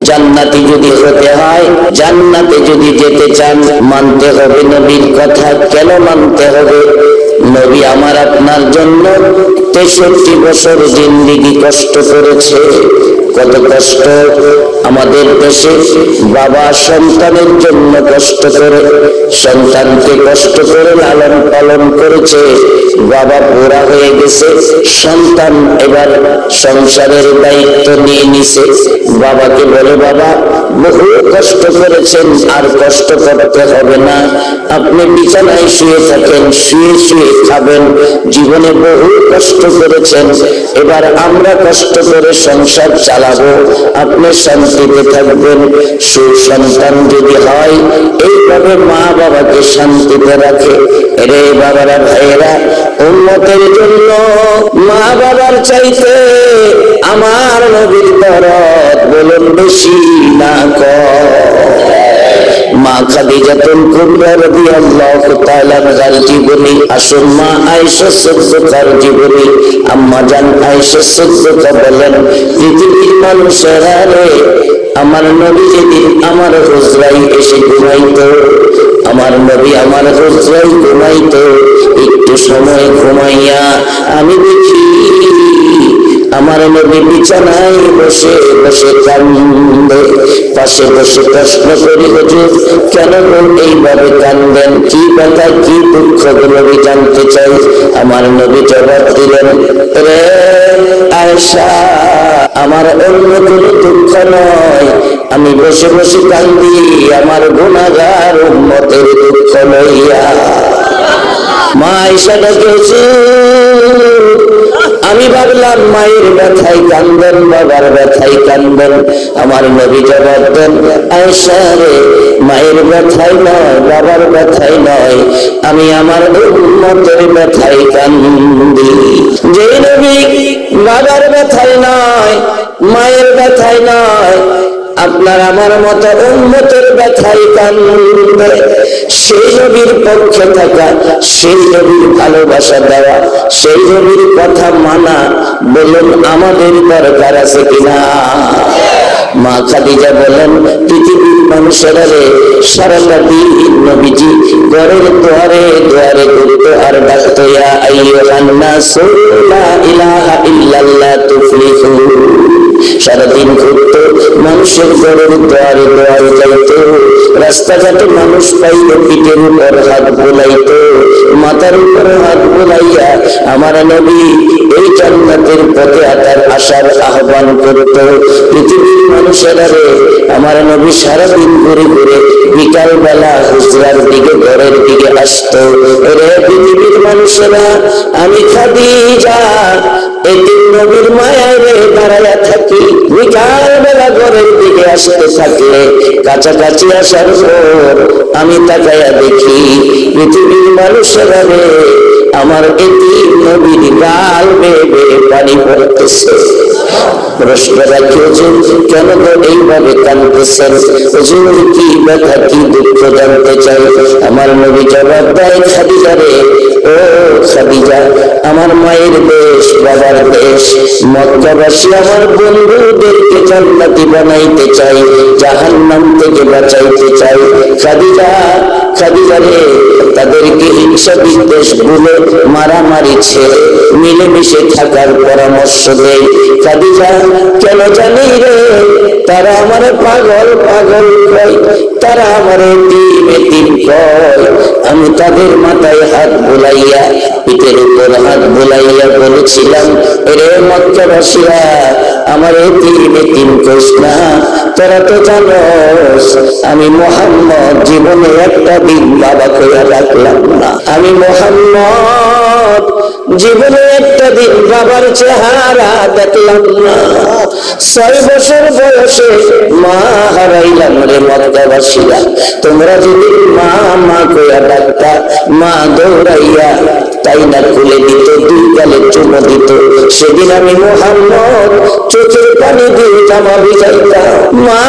জান্নাতি যদি হতে হয়, জান্নাতে যদি যেতে চান, মানতে হবে নবীর কথা। কেন মানতে হবে? নবী আমার আপনার জন্য 63 বছর জিন্দেগি কষ্ট করেছে। কত কষ্ট! আমাদের দেশে বাবা সন্তানের জন্য কষ্ট করে, সন্তানকে কষ্ট করে লালন পালন করেছে। বাবা বুড়া হয়ে গেছে, সন্তান এবার সংসারের দায়িত্ব নিয়ে নিছে। বাবাকে বলে, বাবা বহু কষ্ট করেছেন, আর কষ্ট করতে হবে না, আপনি বিছানায় শুয়ে থাকেন, শুয়ে শুয়ে খাবেন, জীবনে বহু কষ্ট করেছেন, এবার আমরা কষ্ট করে সংসার চালাবো, আপনি শান্তিতে থাকবেন। সুসন্তান যদি হয়, এইভাবে মা বাবাকে শান্তিতে রাখে। রে বাবারা, ভাইয়েরা, উম্মতের জন্য মা বাবার চাইতে আমার নবীর দরদ বলুন বেশি না কম। মা খাদিজাতুল কুবরা রাদিয়াল্লাহু তাআলা আনহার জীবনী, আসুন মা আয়েশা সিদ্দিকার জীবনী। আম্মা জান আয়েশা সিদ্দিকা বলেন, পৃথিবীর মানুষেরা রে, আমার নবী যেদিন আমার হুজরায় এসে ঘুমাইতো, আমার নবী আমার হুজরায় ঘুমাইতো, একটু সময় ঘুমাইয়া আমি দেখি আমার নবী বিছানায় বসে বসে কান্দে। পাশে বসে প্রশ্ন করি, হুজুর কেন এইভাবে কান্দেন, কি কথা, কি দুঃখ নবী জানতে চাই। আমার নবী জবাব দিলেন, রে আয়েশা, আমার অন্য কোনো দুঃখ নয়, আমি বসে বসে কান্দি আমার গুনাহগার উম্মতের দুঃখ লইয়া। মা আয়েশা ডেকেছে, আমি ভাবলাম মায়ের ব্যথায় কান্দেন, বাবার ব্যথায় কান্দেন। আমার নবী জবাব দেন, আয়েশা রে, মায়ের ব্যথায় নয়, বাবার ব্যথায় নয়, আমি আমার উম্মতের ব্যথায় কান্দি। যে নবী বাবার ব্যথায় নয়, মায়ের ব্যথায় নয়, আপনার আমার মতো উম্মতের ব্যথায় কান্দে, সেই নবীর পক্ষে থাকা, সেই নবীর ভালোবাসা দেওয়া, সেই নবীর কথা মানা, বলুন আমাদের দরকার আছে কিনা? মা খাদিজা বলেন, পৃথিবীর মানুষেরা রে, সারাটা দিন নবীজি ঘরের দুয়ারে দুয়ারে ঘুরতো আর ডাকতো, ইয়া আইয়ুহান নাসু লা ইলাহা ইল্লাল্লাহ তুফলিহু। সারাদিন ঘুরতো, মানুষের ঘরের দুয়ারে দুয়ারে যাইতো, রাস্তাঘাটে মানুষ পাইলে পিঠের উপর হাত বোলাইতো, মাথার উপর হাত বোলাইয়া আমার নবী এই জান্নাতের পথে আসার আহ্বান করত। পৃথিবীর মানুষেরা রে, আমার নবী সারাদিন ঘুরে ঘুরে বিকাল বেলা হুজরার দিকে, ঘরের দিকে আসতো। রে পৃথিবীর মানুষেরা, আমি খাদিজা এদিন নবীর মায়ায় রে দাঁড়াইয়া থাকি, বিকাল বেলা ঘরের দিকে আসতে থাকলে কাছাকাছি আসার পর আমি তাকাইয়া দেখি পৃথিবীর মানুষেরা রে, আমার এদিন নবীর গাল বেয়ে বেয়ে পানি পড়তেছে। প্রশ্ন রাখি, হুজুর কেন তো এইভাবে কাঁদতেছেন, হুজুর কি ব্যথা, কি দুঃখ জানতে চাই। আমার নবী জবাব দেয়, খাদিজা রে, ও খাদিজা, আমার মায়ের দেশ, বাবার দেশ মক্কাবাসী আমার বন্ধুদেরকে জান্নাতি বানাইতে চাই, জাহান্নাম থেকে বাঁচাইতে চাই। খাদিজা, খাদিজা রে, তাদেরকে হিংসা বিদ্বেষ ভুলে মারামারি ছেড়ে মিলেমিশে থাকার পরামর্শ দেয়। খাদিজা, কেন জানি রে, তারা আমার পাগল পাগল কয়, তারা আমার এতিম এতিম কয়। আমি তাদের মাথায় হাত বোলাইয়া, পিঠের উপর হাত বোলাইয়া বলেছিলাম, রে মক্কাবাসীরা, আমার এতিম এতিম কইস না, তোরা তো জানোস আমি মুহাম্মদ জীবনে একটা দিন বাবা কইয়া রাখলাম না, আমি মুহাম্মদ জীবনে একটা দিন বাবার চেহারা দেখলাম না। 6 বছর বয়সে মা হারাইলাম রে মক্কাবাসীরা। তোমরা যদি মা মা কইয়া ডাকতা, মা দৌড়াইয়া তাই না খুলে দিত, 2 গালে চুমো দিত। সেদিন আমি মুহাম্মদ চোখের পানি দিয়ে জামা ভিজাইতাম। মা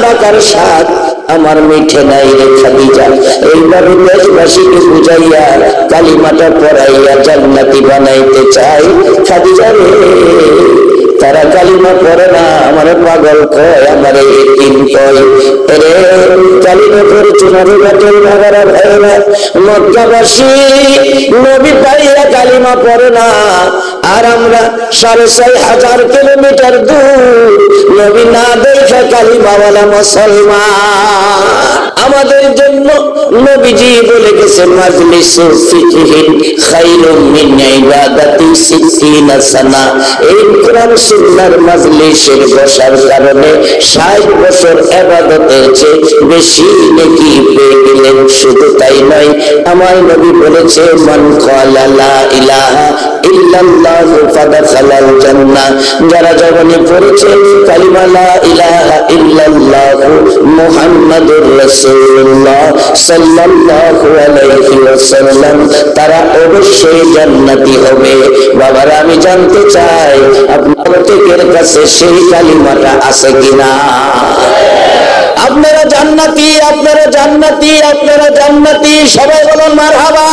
ডাকার স্বাদ আমার মিঠে নাই রে খাদিজা। এইভাবে দেশবাসীকে বুঝাইয়া কালিমাটা পড়াইয়া জান্নাতি বানাইতে চাই। খাদিজা রে, তারা কালিমা পড়ে না, আমার পাগল কয়, আমার এতিম কয়। রে কালিমা পড়েছে নবী বাটের বাবারা ভাইরা, মক্কাবাসী নবী পাইয়া কালিমা পড়ে না, আর আমরা 6,500 কিলোমিটার দূর নবী না দেখে কালিমাওয়ালা মুসলমান। আমাদের জন্য নবীজি বলে গেছে মাজলিসু ফিকহিন খায়রুম মিন ইবাদাতি 60 সানা। এই কোরআন সুন্নাহর মাজলিসের বসার কারণে 60 বছর ইবাদতের চেয়ে বেশি নেকি পেয়ে গেলেন। শুধু তাই নয়, আমার নবী বলেছে মান ক্বালা লা ইলাহা ইল্লাল্লাহু ফাদাখালাল জান্নাহ, যারা জবানে পড়েছে কালিমা লা ইলাহা ইল্লাল্লাহু মুহাম্মাদুর রাসূলুল্লাহ সাল্লাল্লাহু আলাইহি ওয়াসাল্লাম, তারা অবশ্যই জান্নাতি হবে। বাবারা, আমি জানতে চাই আপনার প্রত্যেকের কাছে সেই কালিমাটা আছে কিনা? আপনারা জান্নাতি, আপনারা জান্নাতি, আপনারা জান্নাতি, সবাই বলুন মারহাবা।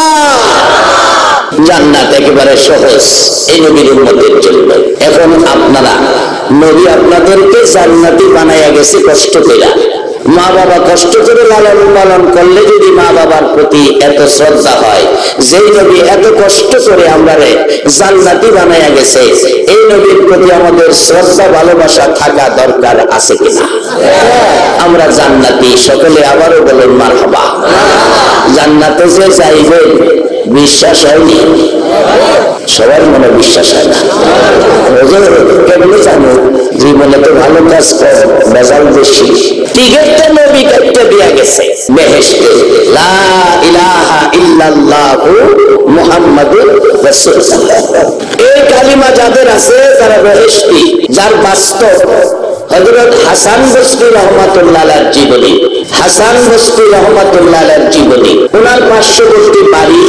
জান্নাত একেবারে সহজ এই নবীর উম্মতের জন্য। এখন আপনারা, নবী আপনাদেরকে জান্নাতি বানাইয়া গেছে কষ্ট করে। মা বাবা কষ্ট করে লালন পালন করলে যদি মা বাবার প্রতি এত শ্রদ্ধা হয়, যেই নবী এত কষ্ট করে আমরারে জান্নাতি বানাইয়া গেছে, এই নবীর প্রতি আমাদের শ্রদ্ধা ভালোবাসা থাকা দরকার আছে কিনা? আমরা জান্নাতি, সকলে আবারও বলুন মারহাবা। জান্নাতে যে যাইবে বিশ্বাস হয়নি? সবার মনে বিশ্বাস হয় না। কেমনে জানো? জীবনে তো ভালো কাজ কর, বেজাল বেশি। টিকেটটা নবী কেটে দিয়া গেছে বেহেশতে, লা ইলাহা ইল্লাল্লাহু মুহাম্মাদুর রাসূলুল্লাহ। এই কালিমা যাদের আছে তারা বেহেশতি, যার বাস্তব। হযরত হাসান বসরি রাহমাতুল্লাহ আলাইহির জীবনী, হাসান বসরি রাহমাতুল্লাহ আলাইহির জীবনী, ওনার পার্শ্ববর্তী বাড়ি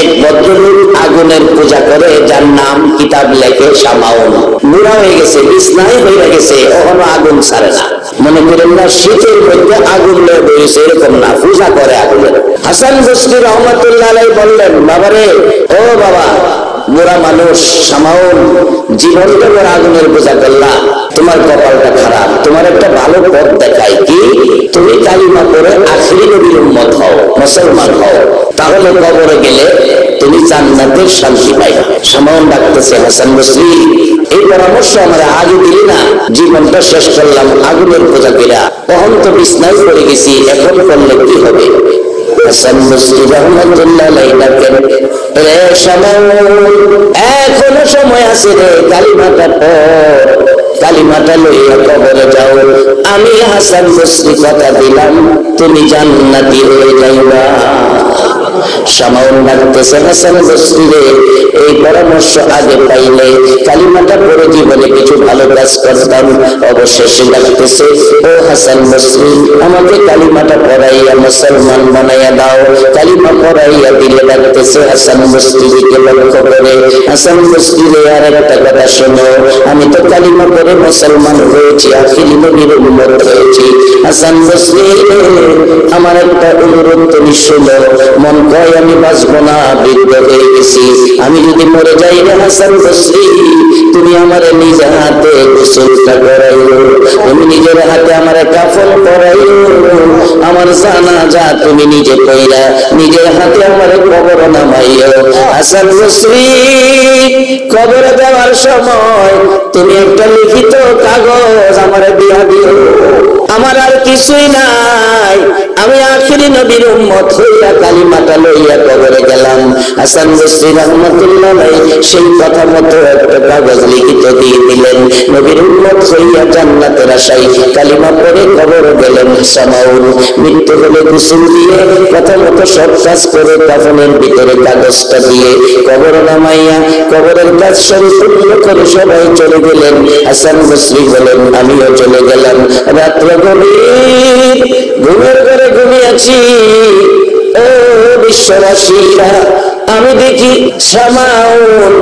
এক ভদ্রলোক আগুনের পূজা করে, যার নাম কিতাব লেখে শামাউন। বুড়া হয়ে গেছে, বিছনায় হয়ে গেছে, কখনো আগুন ছাড়ে না। মনে করেন না শীতের মধ্যে আগুন লয়ে বসে, এরকম না, পূজা করে আগুনের। হাসান বসরি রাহমাতুল্লাহ আলাইহি বললেন, বাবারে, ও বাবা, বুড়া মানুষ শামাউন, জীবনটা করে আগুনের পূজা করলা, তোমার কপালটা খারাপ। তোমার একটা ভালো পথ দেখাই, কি? তুমি কালিমা করে আখিরি নবীর উম্মত হও, মুসলমান হও, তাহলে কবরে গেলে তুমি জান্নাতের শান্তি পাইবে। শামাউন ডাকতেছে, হাসান বসরি, এই পরামর্শ আমরা আগে দিলি না, জীবনটা শেষ করলাম আগুনের পূজা কইরা, তখন তো বিছনায় পড়ে গেছি, এখন করলে কি হবে? হাসান বসরি রাহমাতুল্লাহ আলাইহি ডাকেন, রে শামাউন, এখনো সময় আছে রে, কালিমাটা পড়, কালিমাটা লইয়া কবরে যাও। আমি হাসান বসরি কথা দিলাম, তুমি জান্নাতি হয়ে যাইবা। শামাউন ডাকতেছে, হাসান বসরি রে, এই পরামর্শ আগে পাইলে কালিমাটা পড়ে জীবনে কিছু ভালো কাজ করতাম। অবশেষে ডাকতেছে, ও হাসান বসরি, আমাকে কালিমাটা পড়াইয়া মুসলমান বানাইয়া দাও। কালিমা পড়াইয়া দিলে ডাকতেছে হাসান বসরিকে লক্ষ্য করে, হাসান বসরি রে, আর একটা কথা শোনো, আমি তো কালিমা পড়ে মুসলমান হয়েছি, আখিরি নবীর উম্মত হয়েছি। হাসান বসরি, আমার একটা অনুরোধ তুমি শোনো। মন কয় আমি বাঁচবো না, বৃদ্ধ হয়ে গেছি, আমি যদি মরে যাই রে হাসান বসরি, তুমি আমার নিজের হাতে গোসলটা করাইও, তুমি নিজের হাতে আমার কাফন করাইও, আমার জানাজা তুমি নিজে কইরা নিজের হাতে আমার কবর নামাইও। হাসান বসরি, কবরে যাওয়ার সময় তুমি একটা লিখিত কাগজ আমার দিয়া দিও। আমার আর কিছুই নাই, আমি আখিরি নবীর উম্মত হইয়া কালিমাটা লইয়া কবরে গেলাম। হাসান বসরি রাহমাতুল্লাহ আলাইহি সেই কথা মতো একটা কাগজ লিখিত দিয়ে দিলেন। নবীর উম্মত হইয়া জান্নাতের আশায় কালিমা পড়ে কবরে গেলেন। শামাউন মৃত্যু হলে গোসল দিয়ে কথা মতো সব কাজ করে কাফনের ভিতরে কাগজটা দিয়ে কবর নামাইয়া কবরের কাজ সম্পূর্ণ করে সবাই চলে গেলেন। হাসান বসরি বলেন, আমিও চলে গেলাম। রাত্র গভীর, ঘুমের ঘরে ঘুমিয়েছি। ও বিশ্ববাসীরা, আমি দেখি সামাউন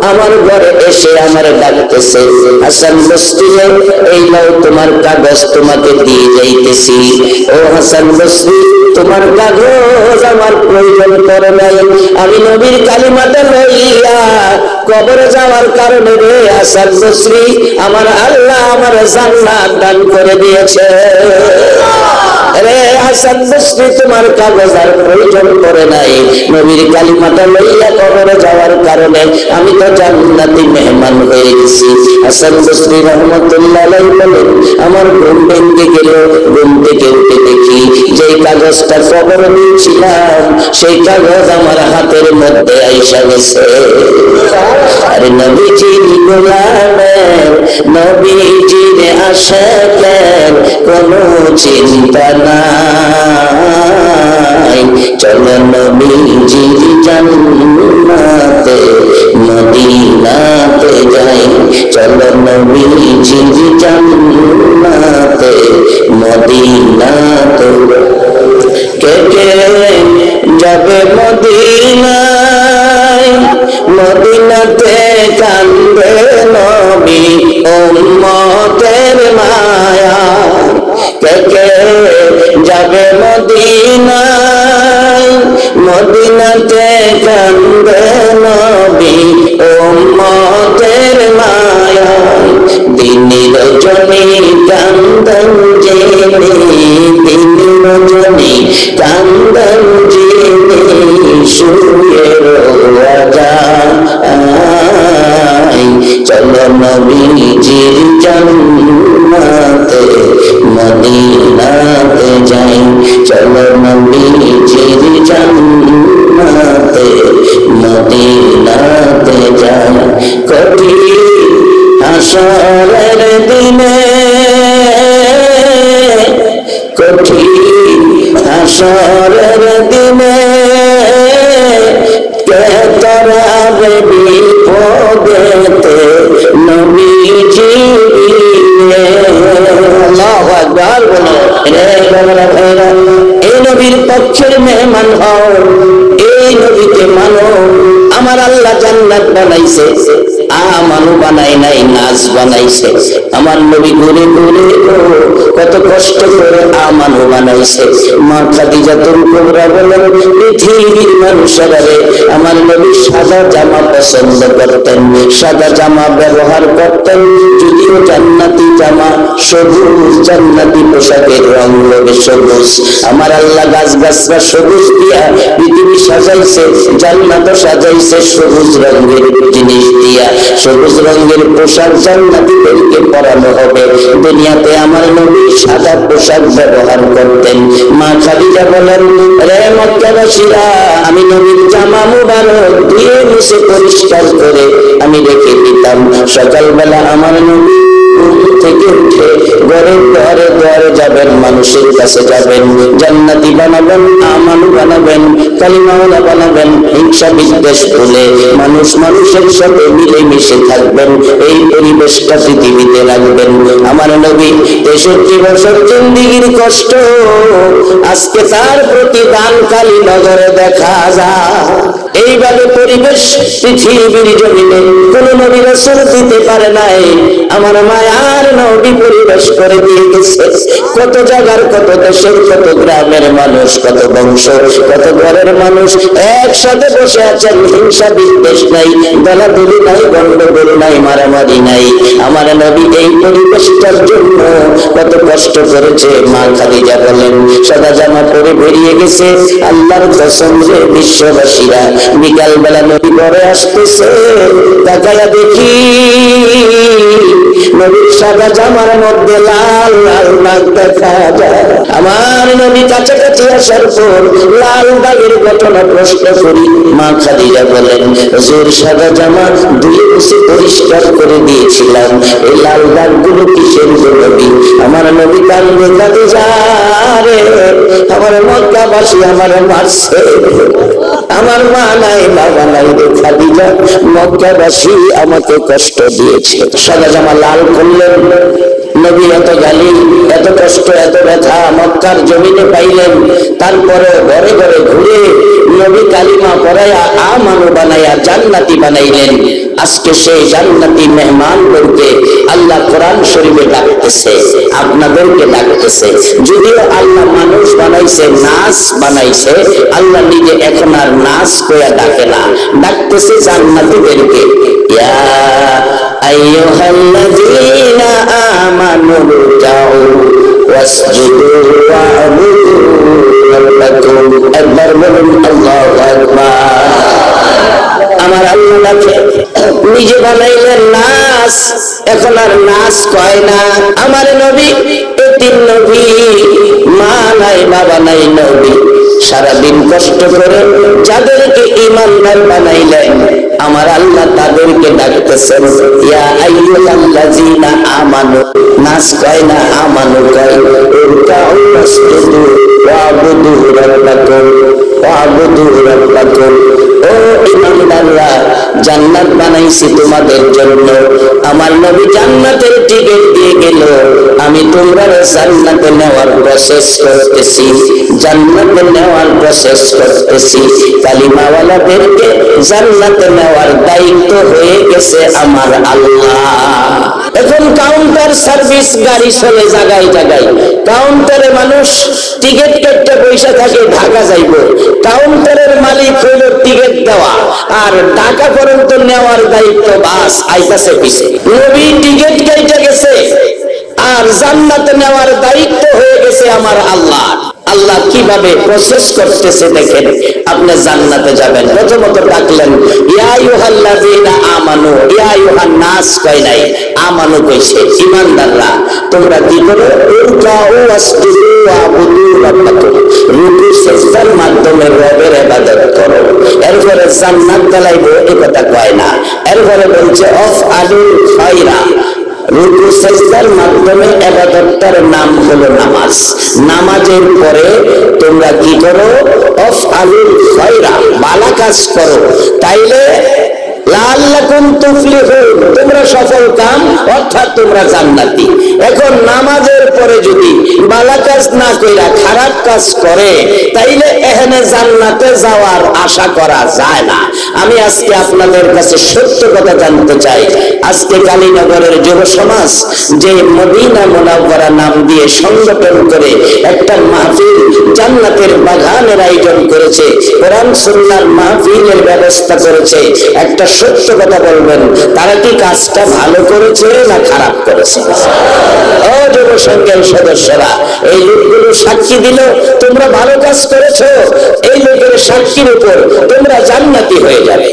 আমার ঘরে এসে আমার ডাকতেছে, হাসান বসরি এই নাও তোমার কাগজ, তোমাকে দিয়ে যাইতেছি। ও হাসান বসরি, তোমার কাগজ আমার প্রয়োজন করে নাই, আমি নবীর কালিমাটা লইয়া কবরে যাওয়ার কারণে রে হাসান বসরি আমার আল্লাহ আমার জান্নাত দান করে দিয়েছে। রে হাসান বসরি, তোমার কাগজ আর প্রয়োজন করে নাই, নবীর কালিমাটা লইয়া কবরে যাওয়ার কারণে আমি তো জান্নাতি মেহমান হয়ে গেছি। হাসান বসরি রহমতুল্লাহ আলাইহি বলেন, আমার ঘুম ভেঙে গেল, ঘুম থেকে উঠে দেখি যে কাগজটা কবরে দিয়েছিলাম সেই কাগজ আমার হাতের মধ্যে আইসা গেছে। আরে নবীজির গোলামের, নবীজির আশিকের কোনো চিন্তা নাই, চলো নবীজির জান্নাতে মদিনাতে যাই, চলো নবীজির জান্নাতে মদিনাতে। কে কে যাবে মদিনায়, মদিনাতে কান্দে নবী উম্মতের মায়া। কে কে যাবে মদিনায়, মদিনাতে কান্দে নবী উম্মতের মায়া। দিনের রজনী কান্দন জেনে, দিনের রজনী কান্দন জেনে শুয়ে রোয়া যায়, চলো নবীজির জান্নাতে মদিনাতে যাই, চলো নবীজির জান্নাতে মদিনাতে যাই। কঠিন হাসরের দিনে, কঠিন হাসরের দিনে কে তরাবে বিপদেতে নবীজি বিনে। আল্লাহু আকবার বলো। এই নবীর পক্ষের মেহমান হও, এই নবীকে মানো। আমার আল্লাহ জান্নাত বানাইছে, আমানু বানাই নাই, নাজ বানাইছে। আমার নবী ঘুরে ঘুরে কত কষ্ট করে আমানু বানাইছে। মা খাদিজাতুল কুবরা বলেন, পৃথিবীর মানুষেরা রে আমার নবী সাদা জামা পছন্দ করতেন, সাদা জামা ব্যবহার করতেন, যদিও জান্নাতি জামা সবুজ, জান্নাতি পোশাকের রং হবে সবুজ। আমার আল্লাহ গাছ গাছরা সবুজ দিয়া পৃথিবী সাজাইছে, জান্নাতও সাজাইছে সবুজ রঙের জিনিস দিয়া। সবুজ রঙের পোশাক জান্নাতীদেরকে পরানো হবে। দুনিয়াতে আমার নবী সাদা পোশাক ব্যবহার করতেন। মা খাদিজা বলেন, রে মক্কাবাসীরা, আমি নবীর জামা মুবারক ধুয়ে মুছে পরিষ্কার করে আমি রেখে দিতাম। সকালবেলা আমার নবী থেকে উঠে ঘরের দ্বারে দ্বারে যাবেন, মানুষের কাছে যাবেন, জান্নাতি বানাবেন, আমানু বানাবেন, কালিমাওয়ালা বানাবেন, হিংসা বিদ্বেষ ভুলে মানুষ মানুষের সাথে মিলেমিশে থাকবেন, এই পরিবেশটা পৃথিবীতে রাখবেন। আমার নবী 63 বছর জিন্দেগীর কষ্ট আজকে তার প্রতিদান কালীনগরে দেখা যায়। এইভাবে পরিবেশ পৃথিবীর জমিনে কোন নবী রাসূল দিতে পারে নাই। আমার মায়ার নবী পরিবেশ করে দিয়ে গেছে। কত জায়গার, কত দেশের, কত গ্রামের মানুষ, কত বংশ, কত ঘরের মানুষ একসাথে বসে আছেন। হিংসা বিদ্বেষ নাই, দলাদলি নাই, গন্ডগোল নাই, মারামারি নাই। আমার নবী এই পরিবেশটার জন্য কত কষ্ট করেছে। মা খাদিজা বলেন, সাদা জামা পরে বেরিয়ে গেছে। আল্লাহর কসম রে বিশ্ববাসীরা, বিকাল বেলা নবী ঘরে আসতেছে, তাকায়া দেখি নবীর সাদা জামার মধ্যে লাল লাল দাগ দেখা যায়। আমার নবী কাছাকাছি আসার পর লাল দাগের ঘটনা প্রশ্ন করি। মা খাদিজা বলেন, হুজুর সাদা জামা ধুয়ে মুছে পরিষ্কার করে দিয়েছিলাম, এই লাল দাগগুলো কিসের নবী? আমার নবী কান্দে খাদিজা রে, আমার মক্কাবাসী আমার মারছে, আমার মা নাই, বাবা নাই রে খাদিজা, মক্কাবাসী আমাকে কষ্ট দিয়েছে। সাদা জামা লাল করলেন, নবী এত গালি, এত কষ্ট, এত ব্যথা মক্কার জমিনে পাইলেন, তারপরে ঘরে ঘরে ঘুরে নবী কালিমা পড়াইয়া আমানু বানাইয়া জান্নাতি বানাইলেন। আজকে সেই জান্নাতি মেহমানদেরকে আল্লাহ কোরআন শরীফে ডাকতেছে, আপনাদেরকে ডাকতেছে। যদিও আল্লাহ মানুষ বানাইছে, নাস বানাইছে, আল্লাহ নিজে এখন আর নাস কইয়া ডাকে না, ডাকতেছে জান্নাতীদেরকে। ইয়া আইয়ুহাল্লাযীনা আমানু রুকাউ ওয়াসজুদু ওয়া'বুদু রাব্বাকুম। একবার বলুন আল্লাহু আকবার। আমার আল্লাহ নিজে বানাইলেন নাস, এখন আর নাস কয় না। আমার নবী এতিম নবী, মা নাই বাবা নাই নবী, সারাদিন কষ্ট করে যাদেরকে ইমানদার বানাইলেন আমার আল্লাহ তাদেরকে ডাকতেছেন ইয়া আইয়ুহাল্লাযীনা আমানু। নাস কয় না, আমানু কয়। উরকাউ ওয়াসজুদু ওয়া'বুদু রাব্বাকুম ওয়া'বুদু রাব্বাকুম। ও ইমানদাররা, জান্নাত বানাইছি তোমাদের জন্য। আমার নবী জান্নাতের টিকিট দিয়ে গেল, আমি তোমরা জান্নাতে নেওয়ার প্রসেস করতেছি, জান্নাতে নেওয়ার প্রসেস করতেছি। কালিমাওয়ালাদেরকে জান্নাতে নেওয়ার দায়িত্ব হয়ে গেছে আমার আল্লাহ। এখন কাউন্টার সার্ভিস গাড়ি চলে জায়গায় জায়গায়, কাউন্টারে মানুষ টিকিট কেটে পয়সা থাকে ঢাকা যাইব, কাউন্টারের মালিক হইল টিকিট দেওয়া, আর ঢাকা পর্যন্ত নেওয়ার দায়িত্ব বাস আইতাছে পিছে। নবী টিকিট কেটে গেছে, আর জান্নাতে নেওয়ার দায়িত্ব হয়ে গেছে আমার আল্লাহ। আল্লাহ কিভাবে প্রসেস করতেছে দেখেন। আপনি জান্নাতে যাবেন, প্রথমত ডাকলেন ইয়া আইয়ুহাল্লাযীনা আমানু। ইয়া আইয়ুহান নাস কয় নাই, আমানু কইছে। ইমানদাররা তোমরা কি করো? উরকাউ ওয়াসজুদু ওয়া'বুদু রাব্বাকুম। রুকু সিজদার মাধ্যমে রবের ইবাদত করো। এরপরে জান্নাত দিলাইবো এই কথা কয় না, এরপরে বলছে আফআলুল খায়রা। রুকু সিজদার মাধ্যমে ইবাদতটার নাম হলো নামাজ। নামাজের পরে তোমরা কি করো? আফআলুল খায়রা, ভালো কাজ করো, তাইলে লাআল্লাকুম তুফলিহুন, তোমরা সফল কাম, অর্থাৎ তোমরা জান্নাতি। এখন নামাজের পরে যদি ভালো কাজ না কইরা খারাপ কাজ করে, তাইলে এখানে জান্নাতে যাওয়ার আশা করা যায় না। আমি আজকে আপনাদের কাছে সত্য কথা জানতে চাই। আজকে কালীনগরের যুব সমাজ যে মদিনা মুনাওয়ারা নাম দিয়ে সংগঠন করে একটা মাহফিল, জান্নাতের বাগানের আয়োজন করেছে, কোরআন সুন্নাহর মাহফিলের ব্যবস্থা করেছে, একটা সত্য কথা বলবেন, তারা কি কাজটা ভালো করেছে না খারাপ করেছে? ও যুব সংঘের সদস্যরা, এই লোকগুলো সাক্ষী দিল তোমরা ভালো কাজ করেছো, এই লোকের সাক্ষীর উপর তোমরা জান্নাতি হয়ে যাবে।